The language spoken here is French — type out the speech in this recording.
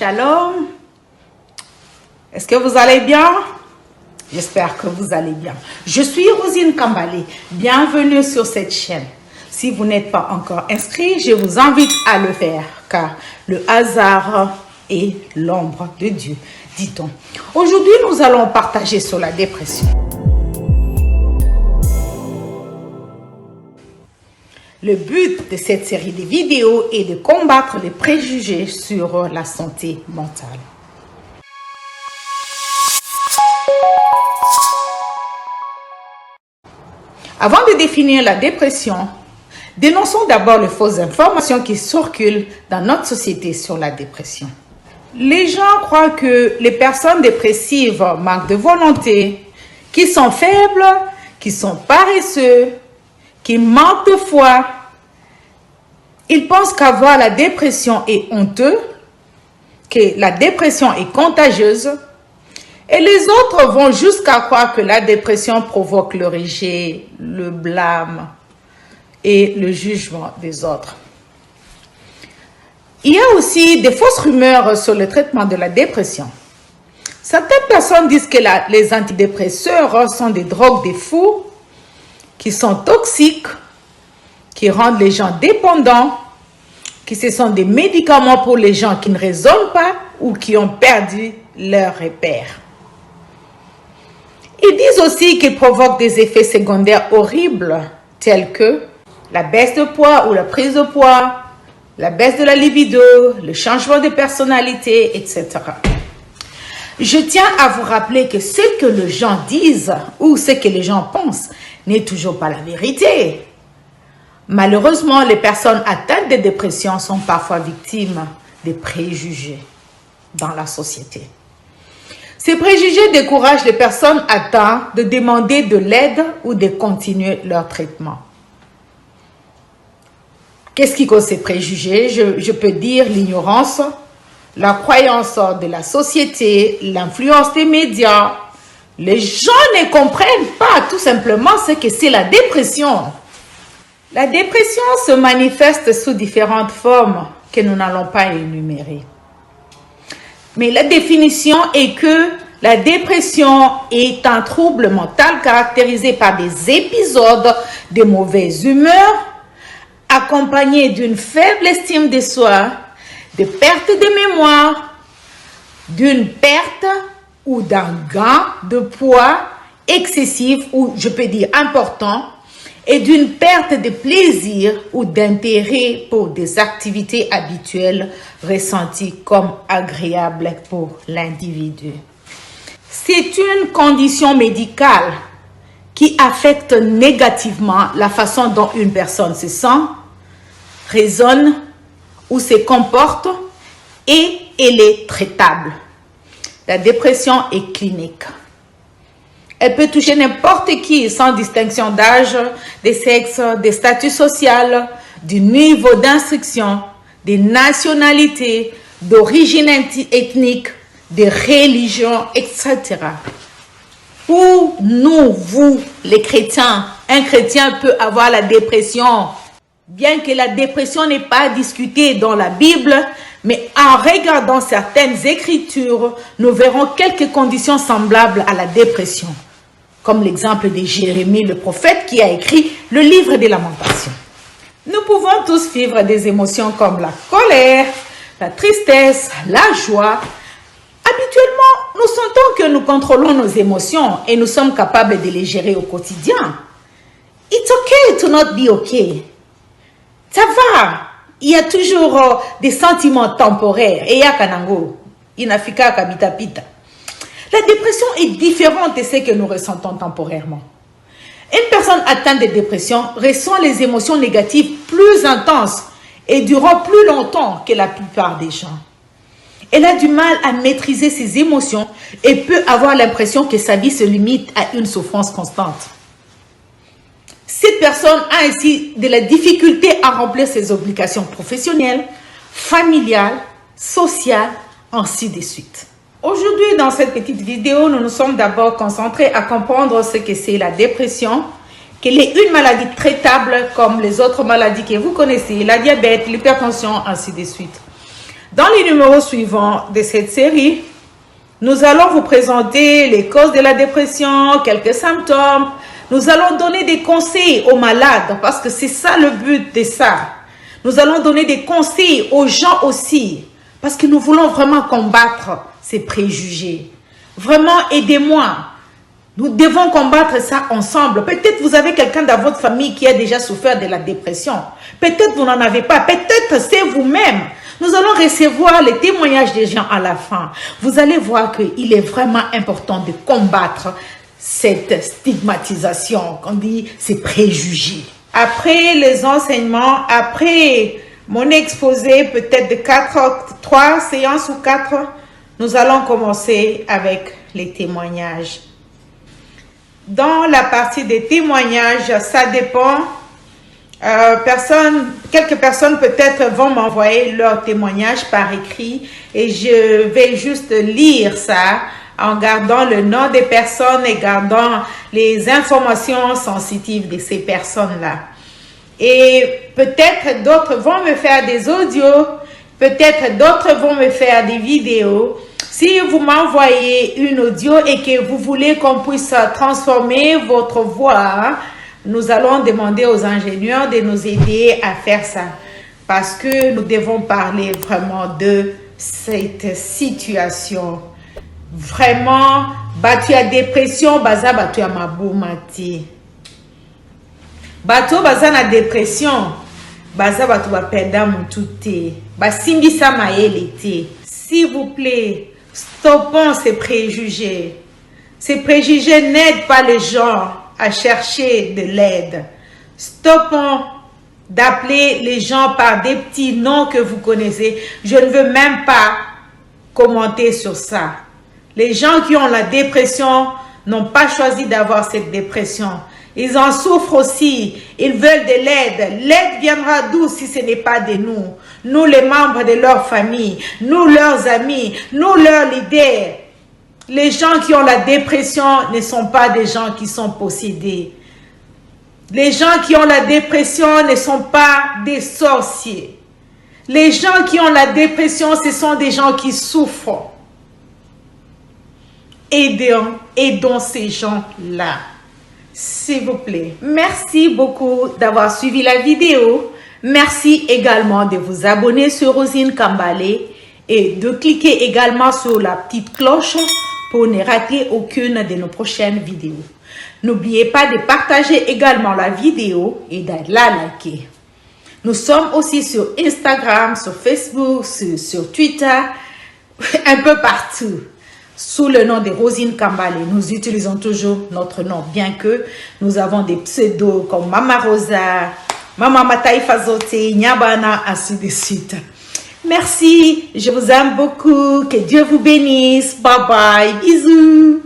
Shalom. Est-ce que vous allez bien? J'espère que vous allez bien. Je suis Rosine Kambale. Bienvenue sur cette chaîne. Si vous n'êtes pas encore inscrit, je vous invite à le faire car le hasard est l'ombre de Dieu, dit-on. Aujourd'hui, nous allons partager sur la dépression. Le but de cette série de vidéos est de combattre les préjugés sur la santé mentale. Avant de définir la dépression, dénonçons d'abord les fausses informations qui circulent dans notre société sur la dépression. Les gens croient que les personnes dépressives manquent de volonté, qu'ils sont faibles, qu'ils sont paresseux, qu'ils manquent de foi. Ils pensent qu'avoir la dépression est honteux, que la dépression est contagieuse, et les autres vont jusqu'à croire que la dépression provoque le rejet, le blâme et le jugement des autres. Il y a aussi des fausses rumeurs sur le traitement de la dépression. Certaines personnes disent que les antidépresseurs sont des drogues des fous, qui sont toxiques, qui rendent les gens dépendants, que ce sont des médicaments pour les gens qui ne raisonnent pas ou qui ont perdu leur repère. Ils disent aussi qu'ils provoquent des effets secondaires horribles tels que la baisse de poids ou la prise de poids, la baisse de la libido, le changement de personnalité, etc. Je tiens à vous rappeler que ce que les gens disent ou ce que les gens pensent n'est toujours pas la vérité. Malheureusement, les personnes atteintes de dépression sont parfois victimes de préjugés dans la société. Ces préjugés découragent les personnes atteintes de demander de l'aide ou de continuer leur traitement. Qu'est-ce qui cause ces préjugés? Je peux dire l'ignorance, la croyance de la société, l'influence des médias. Les gens ne comprennent pas tout simplement ce que c'est la dépression. La dépression se manifeste sous différentes formes que nous n'allons pas énumérer. Mais la définition est que la dépression est un trouble mental caractérisé par des épisodes de mauvaise humeur, accompagnés d'une faible estime de soi, de perte de mémoire, d'une perte ou d'un gain de poids excessif ou je peux dire important, et d'une perte de plaisir ou d'intérêt pour des activités habituelles ressenties comme agréables pour l'individu. C'est une condition médicale qui affecte négativement la façon dont une personne se sent, raisonne ou se comporte et elle est traitable. La dépression est clinique. Elle peut toucher n'importe qui sans distinction d'âge, de sexe, de statut social, du niveau d'instruction, de nationalité, d'origine ethnique, de religion, etc. Pour nous, vous, les chrétiens, un chrétien peut avoir la dépression. Bien que la dépression n'est pas discutée dans la Bible, mais en regardant certaines écritures, nous verrons quelques conditions semblables à la dépression. Comme l'exemple de Jérémie, le prophète, qui a écrit le livre des Lamentations. Nous pouvons tous vivre des émotions comme la colère, la tristesse, la joie. Habituellement, nous sentons que nous contrôlons nos émotions et nous sommes capables de les gérer au quotidien. It's okay to not be okay. Ça va. Il y a toujours des sentiments temporaires. Et ya kanango, inafika kabita pita. La dépression est différente de ce que nous ressentons temporairement. Une personne atteinte de dépression ressent les émotions négatives plus intenses et durant plus longtemps que la plupart des gens. Elle a du mal à maîtriser ses émotions et peut avoir l'impression que sa vie se limite à une souffrance constante. Cette personne a ainsi de la difficulté à remplir ses obligations professionnelles, familiales, sociales, ainsi de suite. Aujourd'hui, dans cette petite vidéo, nous nous sommes d'abord concentrés à comprendre ce que c'est la dépression, qu'elle est une maladie traitable comme les autres maladies que vous connaissez, la diabète, l'hypertension, ainsi de suite. Dans les numéros suivants de cette série, nous allons vous présenter les causes de la dépression, quelques symptômes. Nous allons donner des conseils aux malades parce que c'est ça le but de ça. Nous allons donner des conseils aux gens aussi parce que nous voulons vraiment combattre ces préjugés. Vraiment, aidez-moi. Nous devons combattre ça ensemble. Peut-être vous avez quelqu'un dans votre famille qui a déjà souffert de la dépression. Peut-être vous n'en avez pas. Peut-être c'est vous-même. Nous allons recevoir les témoignages des gens à la fin. Vous allez voir qu'il est vraiment important de combattre cette stigmatisation, qu'on dit ces préjugés. Après les enseignements, après mon exposé peut-être de 3 séances ou 4, nous allons commencer avec les témoignages. Dans la partie des témoignages, ça dépend. Quelques personnes peut-être vont m'envoyer leur témoignage par écrit et je vais juste lire ça en gardant le nom des personnes et gardant les informations sensitives de ces personnes-là. Et peut-être d'autres vont me faire des audios, peut-être d'autres vont me faire des vidéos. Si vous m'envoyez une audio et que vous voulez qu'on puisse transformer votre voix, nous allons demander aux ingénieurs de nous aider à faire ça. Parce que nous devons parler vraiment de cette situation. Vraiment, battu à dépression, baza battu à maboumati. Bato baza na dépression, baza batu ba perdre mututé. Basimbi sa maele te. S'il vous plaît, stoppons ces préjugés. Ces préjugés n'aident pas les gens à chercher de l'aide. Stoppons d'appeler les gens par des petits noms que vous connaissez. Je ne veux même pas commenter sur ça. Les gens qui ont la dépression n'ont pas choisi d'avoir cette dépression. Ils en souffrent aussi. Ils veulent de l'aide. L'aide viendra d'où si ce n'est pas de nous? Nous, les membres de leur famille, nous, leurs amis, nous, leurs leaders. Les gens qui ont la dépression ne sont pas des gens qui sont possédés. Les gens qui ont la dépression ne sont pas des sorciers. Les gens qui ont la dépression, ce sont des gens qui souffrent. Aidons ces gens-là. S'il vous plaît. Merci beaucoup d'avoir suivi la vidéo. Merci également de vous abonner sur Rosine Kambale et de cliquer également sur la petite cloche pour ne rater aucune de nos prochaines vidéos. N'oubliez pas de partager également la vidéo et de la liker. Nous sommes aussi sur Instagram, sur Facebook, sur Twitter, un peu partout. Sous le nom de Rosine Kambale, nous utilisons toujours notre nom, bien que nous avons des pseudos comme Mama Rosa, Mama Mataifa Zote, Nyabana, ainsi de suite. Merci, je vous aime beaucoup, que Dieu vous bénisse, bye bye, bisous.